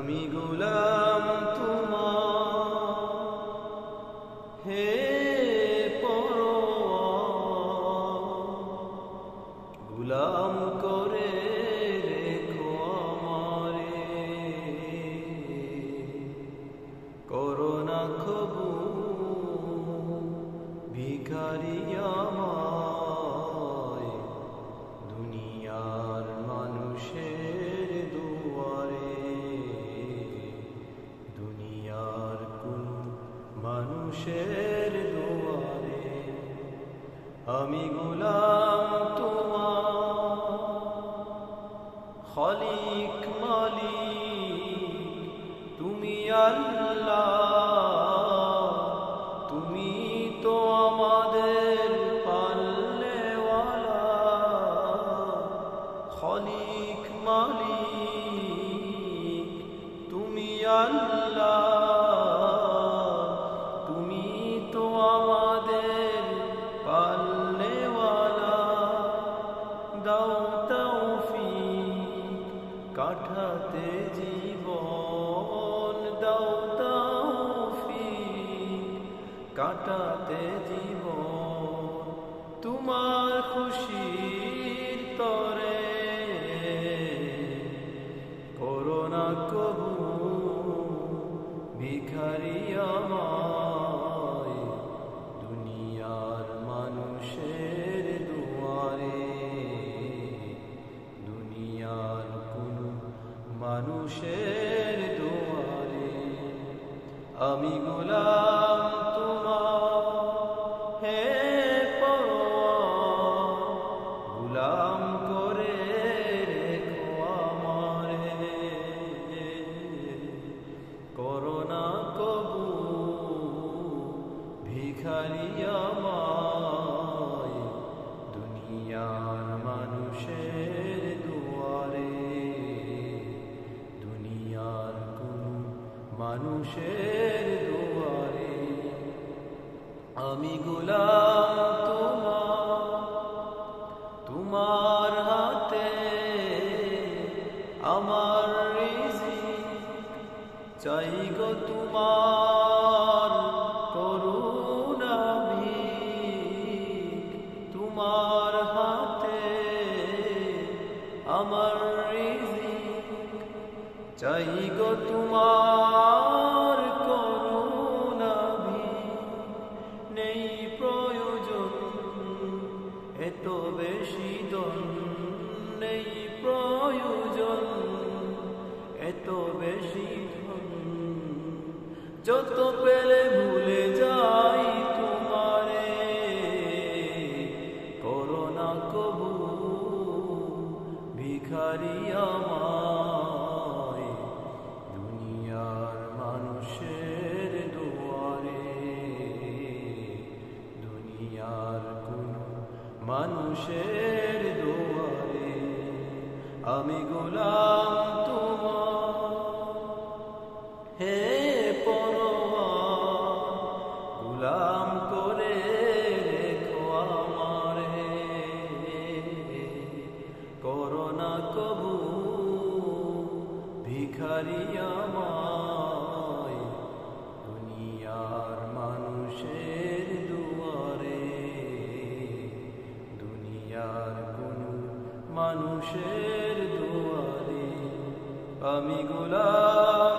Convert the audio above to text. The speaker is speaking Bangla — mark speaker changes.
Speaker 1: আমি গোলাম তোমার, হে পরওয়ার, গোলাম করে রেখো আমারে, করোনা কবু ভিখারি আমায়, দুনিয়ার মানুষের দুয়ারে, দুনিয়ার কোন মানুষের দুয়ারে। আমি গোলাম তোমার, খালিক মালিক তুমি আল্লাহ, তুমি তো আমাদের পালনেওয়ালা। খালিক মালিক তুমি আল্লাহ, তুমি তো আমাদের পালনেওয়ালা। দাও তৌফিক কাটাতে জীবন, দাও তৌফিক কাটাতে জীবন, তোমার খুশির তরে, করোনা কবু ভিখারি আমায়, দুনিয়ার মানুষের দুয়ারে, দুনিয়ার কোন মানুষের দুয়ারে। আমি গোলাম তোমার, হে পরওয়ার, গোলাম করে রেখো আমারে, করোনা কবু ভিখারি আমায়, দুনিয়ার মানুষের দুয়ারে, দুনিয়ার কোন মানুষের দুয়ারে। আমি গোলাম তোমার, তোমার হাতে আমার রিজিক, চাই গো তোমার করুণা ভিক, তোমার হাতে আমার রিজিক, চাই গো তোমার করুণা ভিক। নেই প্রয়োজন এত বেশি দন, নেই প্রয়োজন এত বেশি ধন, যত পেলে ভুলে যাই তোমারে, করোনা কবু ভিখারি আমায়, দুনিয়ার মানুষের দুয়ারে, দুনিয়ার কোন মানুষের দুয়ারে। আমি গোলাম তোমার, হে পরওয়ার, গোলাম করে রেখো আমারে, করোনা কবু ভিখারি আমায়, দুনিয়ার মানুষের দুয়ারে, দুনিয়ার কোন মানুষের দুয়ারে। আমি গোলাম